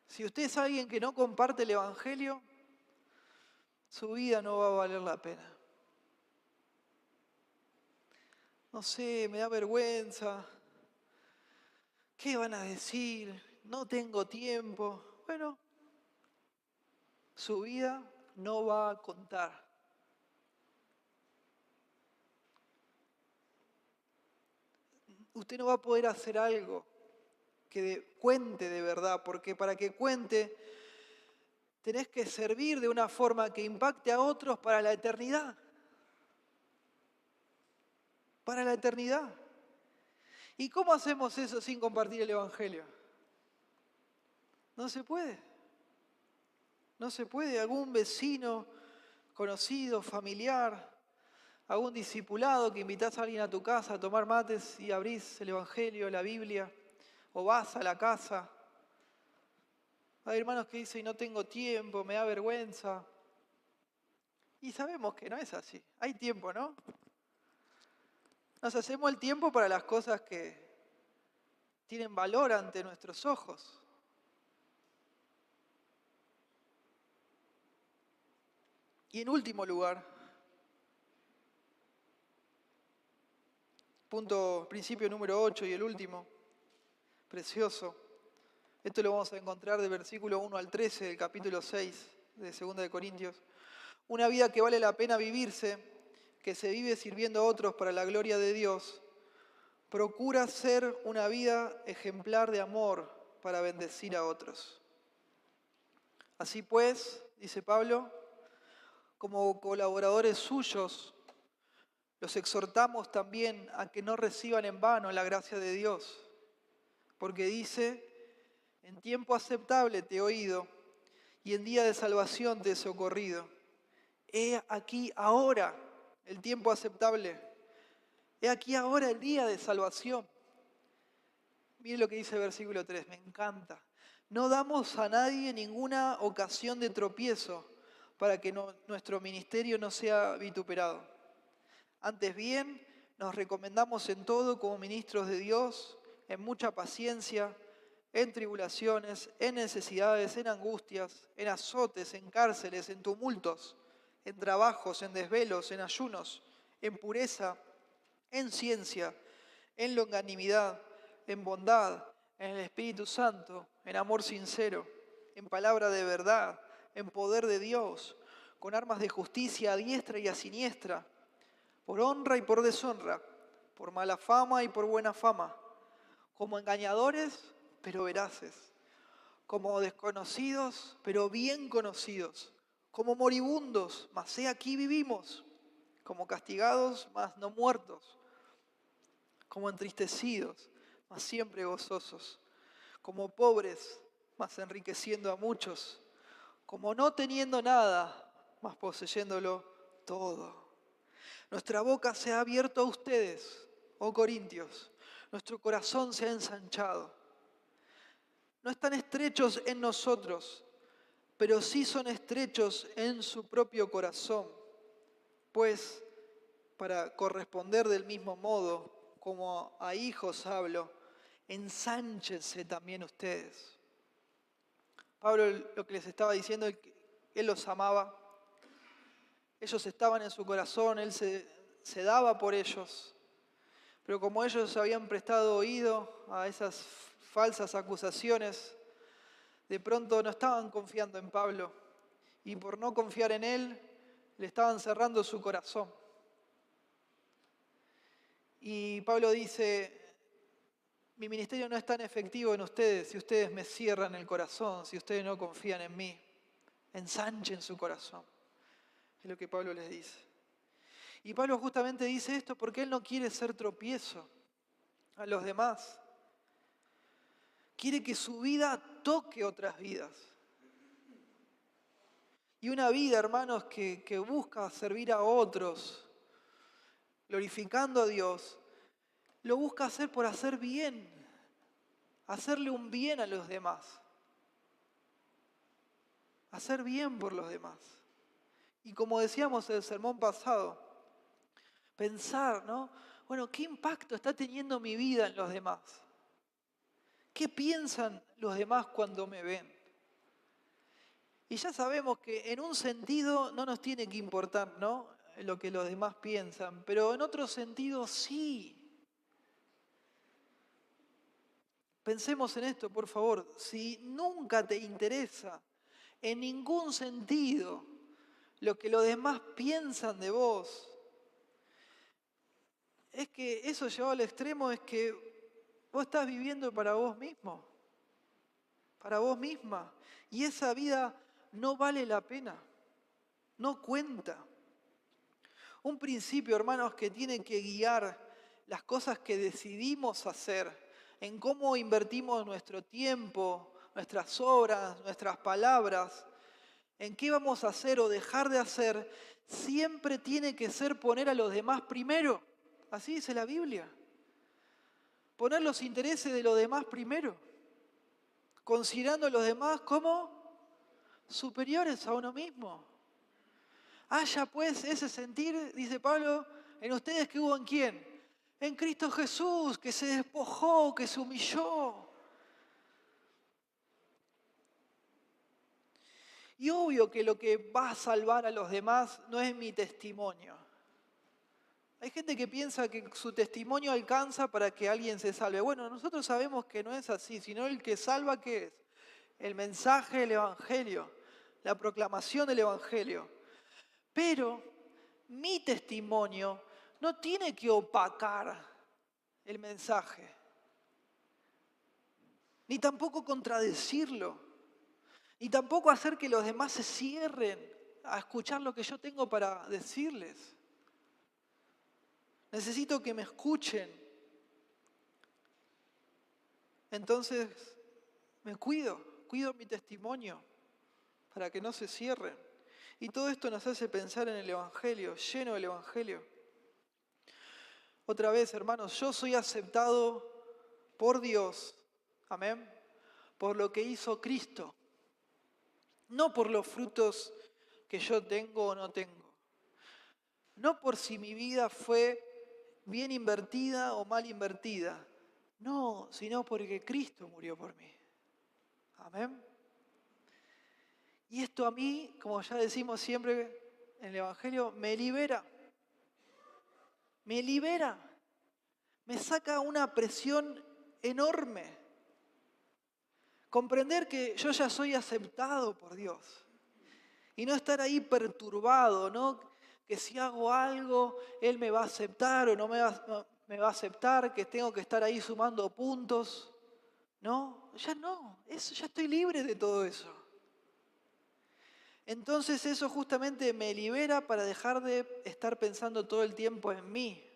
Si usted es alguien que no comparte el Evangelio, su vida no va a valer la pena. No sé, me da vergüenza. ¿Qué van a decir? No tengo tiempo. Bueno, su vida no va a contar. Usted no va a poder hacer algo que cuente de verdad, porque para que cuente tenés que servir de una forma que impacte a otros para la eternidad. Para la eternidad. ¿Y cómo hacemos eso sin compartir el Evangelio? No se puede. No se puede. Algún vecino, conocido, familiar, algún discipulado que invitás a alguien a tu casa a tomar mates y abrís el Evangelio, la Biblia, o vas a la casa. Hay hermanos que dicen, no tengo tiempo, me da vergüenza. Y sabemos que no es así. Hay tiempo, ¿no? Nos hacemos el tiempo para las cosas que tienen valor ante nuestros ojos. Y en último lugar, principio número 8 y el último, precioso. Esto lo vamos a encontrar del versículo 1 al 13 del capítulo 6 de 2 de Corintios. Una vida que vale la pena vivirse, que se vive sirviendo a otros para la gloria de Dios, procura ser una vida ejemplar de amor para bendecir a otros. Así pues, dice Pablo, como colaboradores suyos, los exhortamos también a que no reciban en vano la gracia de Dios, porque dice, en tiempo aceptable te he oído y en día de salvación te he socorrido. He aquí ahora el tiempo aceptable, he aquí ahora el día de salvación. Mire lo que dice el versículo 3, me encanta. No damos a nadie ninguna ocasión de tropiezo para que nuestro ministerio no sea vituperado. Antes bien, nos recomendamos en todo como ministros de Dios, en mucha paciencia, en tribulaciones, en necesidades, en angustias, en azotes, en cárceles, en tumultos, en trabajos, en desvelos, en ayunos, en pureza, en ciencia, en longanimidad, en bondad, en el Espíritu Santo, en amor sincero, en palabra de verdad, en poder de Dios, con armas de justicia a diestra y a siniestra, por honra y por deshonra, por mala fama y por buena fama, como engañadores, pero veraces, como desconocidos, pero bien conocidos, como moribundos, mas he aquí vivimos, como castigados, mas no muertos, como entristecidos, mas siempre gozosos, como pobres, mas enriqueciendo a muchos, como no teniendo nada, mas poseyéndolo todo. Nuestra boca se ha abierto a ustedes, oh Corintios, nuestro corazón se ha ensanchado. No están estrechos en nosotros, pero sí son estrechos en su propio corazón, pues para corresponder del mismo modo, como a hijos hablo, ensánchense también ustedes. Pablo lo que les estaba diciendo es que él los amaba, ellos estaban en su corazón, él se daba por ellos, pero como ellos habían prestado oído a esas falsas acusaciones, de pronto no estaban confiando en Pablo y por no confiar en él, le estaban cerrando su corazón. Y Pablo dice, mi ministerio no es tan efectivo en ustedes si ustedes me cierran el corazón, si ustedes no confían en mí. Ensanchen su corazón. Es lo que Pablo les dice. Y Pablo justamente dice esto porque él no quiere ser tropiezo a los demás. Quiere que su vida toque otras vidas. Y una vida, hermanos, que busca servir a otros, glorificando a Dios, lo busca hacer por hacer bien, hacerle un bien a los demás, hacer bien por los demás. Y como decíamos en el sermón pasado, pensar, ¿no? Bueno, ¿qué impacto está teniendo mi vida en los demás? ¿Qué piensan los demás cuando me ven? Y ya sabemos que en un sentido no nos tiene que importar, ¿no?, lo que los demás piensan, pero en otro sentido sí. Pensemos en esto, por favor. Si nunca te interesa en ningún sentido lo que los demás piensan de vos, es que eso llevado al extremo es que vos estás viviendo para vos mismo, para vos misma, y esa vida no vale la pena, no cuenta. Un principio, hermanos, que tiene que guiar las cosas que decidimos hacer, en cómo invertimos nuestro tiempo, nuestras obras, nuestras palabras, en qué vamos a hacer o dejar de hacer, siempre tiene que ser poner a los demás primero. Así dice la Biblia. Poner los intereses de los demás primero, considerando a los demás como superiores a uno mismo. Haya pues ese sentir, dice Pablo, en ustedes que hubo en quién. En Cristo Jesús, que se despojó, que se humilló. Y obvio que lo que va a salvar a los demás no es mi testimonio. Hay gente que piensa que su testimonio alcanza para que alguien se salve. Bueno, nosotros sabemos que no es así, sino el que salva, ¿qué es? El mensaje del Evangelio, la proclamación del Evangelio. Pero mi testimonio no tiene que opacar el mensaje, ni tampoco contradecirlo, ni tampoco hacer que los demás se cierren a escuchar lo que yo tengo para decirles. Necesito que me escuchen. Entonces me cuido mi testimonio para que no se cierren. Y todo esto nos hace pensar en el Evangelio, lleno del Evangelio. Otra vez, hermanos, yo soy aceptado por Dios, amén, por lo que hizo Cristo, no por los frutos que yo tengo o no tengo, no por si mi vida fue bien invertida o mal invertida, no, sino porque Cristo murió por mí, amén. Y esto a mí, como ya decimos siempre en el Evangelio, me libera, me saca una presión enorme. Comprender que yo ya soy aceptado por Dios y no estar ahí perturbado, ¿no? Que si hago algo, Él me va a aceptar o no me va a aceptar, que tengo que estar ahí sumando puntos. No, ya estoy libre de todo eso. Entonces eso justamente me libera para dejar de estar pensando todo el tiempo en mí,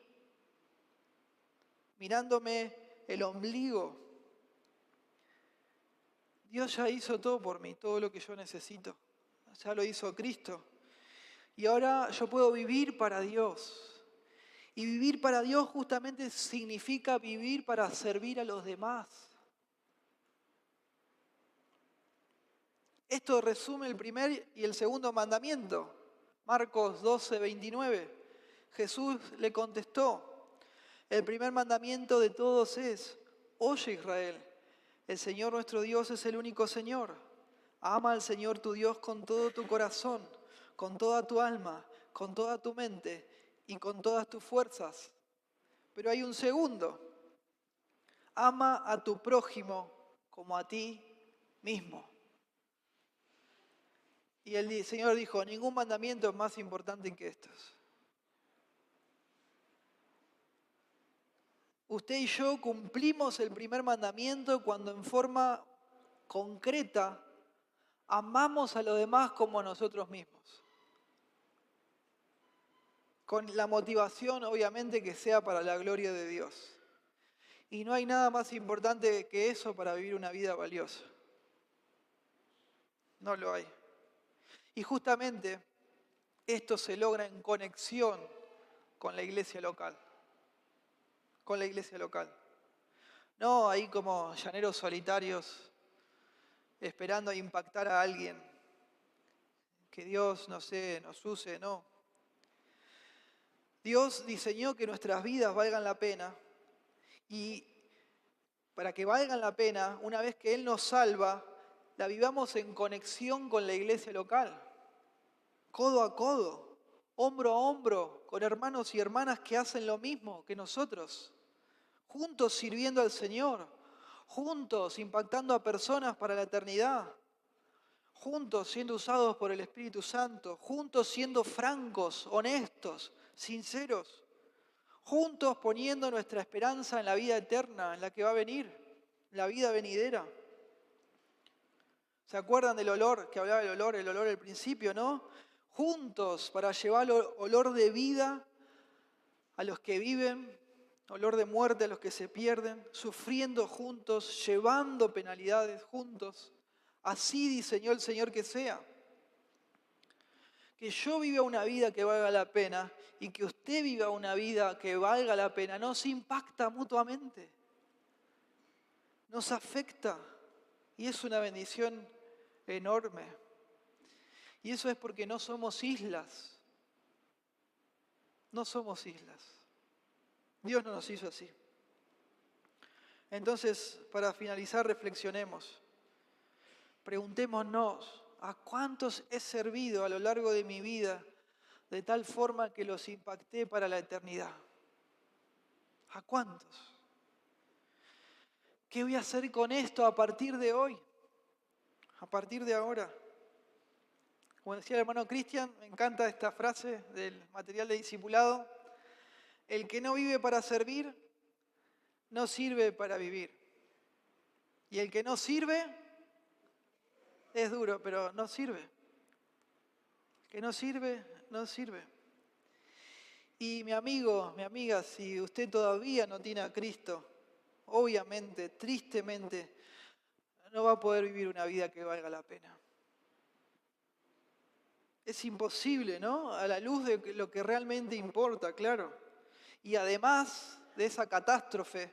mirándome el ombligo. Dios ya hizo todo por mí, todo lo que yo necesito. Ya lo hizo Cristo. Y ahora yo puedo vivir para Dios. Y vivir para Dios justamente significa vivir para servir a los demás. Esto resume el primer y el segundo mandamiento. Marcos 12:29. Jesús le contestó: el primer mandamiento de todos es: oye Israel, el Señor nuestro Dios es el único Señor. Ama al Señor tu Dios con todo tu corazón, con toda tu alma, con toda tu mente y con todas tus fuerzas. Pero hay un segundo: ama a tu prójimo como a ti mismo. Y el Señor dijo: ningún mandamiento es más importante que estos. Usted y yo cumplimos el primer mandamiento cuando en forma concreta amamos a los demás como a nosotros mismos. Con la motivación, obviamente, que sea para la gloria de Dios. Y no hay nada más importante que eso para vivir una vida valiosa. No lo hay. Y justamente esto se logra en conexión con la iglesia local. Con la iglesia local. No ahí como llaneros solitarios esperando a impactar a alguien. Que Dios, no sé, nos use, no. Dios diseñó que nuestras vidas valgan la pena y para que valgan la pena, una vez que Él nos salva, la vivamos en conexión con la iglesia local, codo a codo, hombro a hombro, con hermanos y hermanas que hacen lo mismo que nosotros, juntos sirviendo al Señor, juntos impactando a personas para la eternidad, juntos siendo usados por el Espíritu Santo, juntos siendo francos, honestos, sinceros, juntos poniendo nuestra esperanza en la vida eterna, en la que va a venir, la vida venidera. ¿Se acuerdan del olor? Que hablaba del olor, el olor al principio, ¿no? Juntos para llevar olor de vida a los que viven, olor de muerte a los que se pierden, sufriendo juntos, llevando penalidades juntos. Así diseñó el Señor que sea. Que yo viva una vida que valga la pena y que usted viva una vida que valga la pena nos impacta mutuamente, nos afecta y es una bendición enorme. Y eso es porque no somos islas, no somos islas. Dios no nos hizo así. Entonces, para finalizar, reflexionemos. Preguntémonos, ¿a cuántos he servido a lo largo de mi vida de tal forma que los impacté para la eternidad. ¿A cuántos? ¿Qué voy a hacer con esto a partir de hoy? A partir de ahora. Como decía el hermano Cristian, me encanta esta frase del material de discipulado. El que no vive para servir, no sirve para vivir. Y el que no sirve, es duro, pero no sirve. El que no sirve, no sirve. Y mi amigo, mi amiga, si usted todavía no tiene a Cristo, obviamente, tristemente, no va a poder vivir una vida que valga la pena. Es imposible, ¿no? A la luz de lo que realmente importa, claro. Y además de esa catástrofe,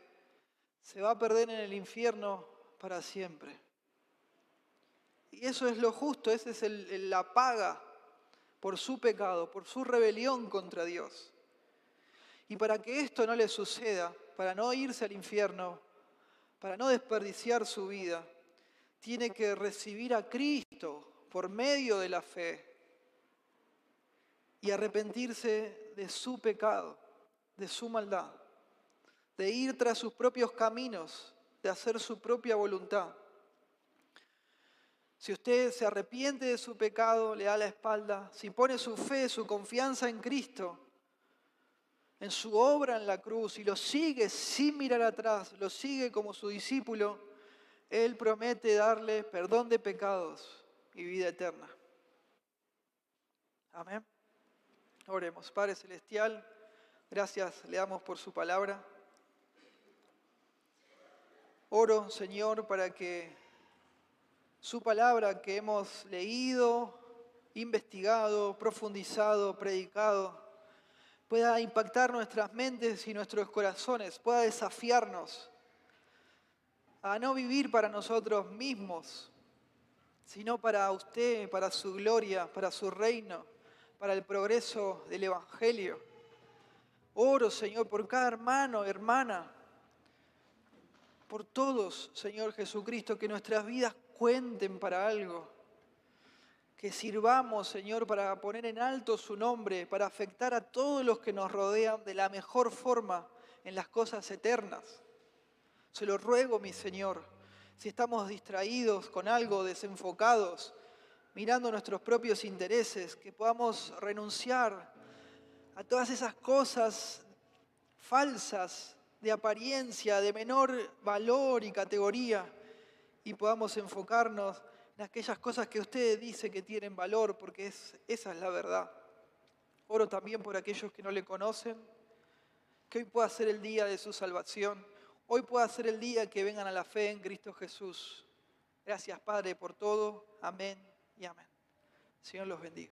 se va a perder en el infierno para siempre. Y eso es lo justo, esa es la paga por su pecado, por su rebelión contra Dios. Y para que esto no le suceda, para no irse al infierno, para no desperdiciar su vida, tiene que recibir a Cristo por medio de la fe y arrepentirse de su pecado, de su maldad, de ir tras sus propios caminos, de hacer su propia voluntad. Si usted se arrepiente de su pecado, le da la espalda, si pone su fe, su confianza en Cristo, en su obra en la cruz y lo sigue sin mirar atrás, lo sigue como su discípulo, Él promete darle perdón de pecados y vida eterna. Amén. Oremos. Padre Celestial, gracias le damos por su palabra. Oro, Señor, para que su palabra que hemos leído, investigado, profundizado, predicado, pueda impactar nuestras mentes y nuestros corazones, pueda desafiarnos a no vivir para nosotros mismos, sino para usted, para su gloria, para su reino, para el progreso del Evangelio. Oro, Señor, por cada hermano, hermana, por todos, Señor Jesucristo, que nuestras vidas cuenten para algo. Que sirvamos, Señor, para poner en alto su nombre, para afectar a todos los que nos rodean de la mejor forma en las cosas eternas. Se lo ruego, mi Señor, si estamos distraídos con algo, desenfocados, mirando nuestros propios intereses, que podamos renunciar a todas esas cosas falsas, de apariencia, de menor valor y categoría, y podamos enfocarnos en aquellas cosas que usted dice que tienen valor, porque esa es la verdad. Oro también por aquellos que no le conocen, que hoy pueda ser el día de su salvación, hoy pueda ser el día que vengan a la fe en Cristo Jesús. Gracias, Padre, por todo. Amén y amén. Señor los bendiga.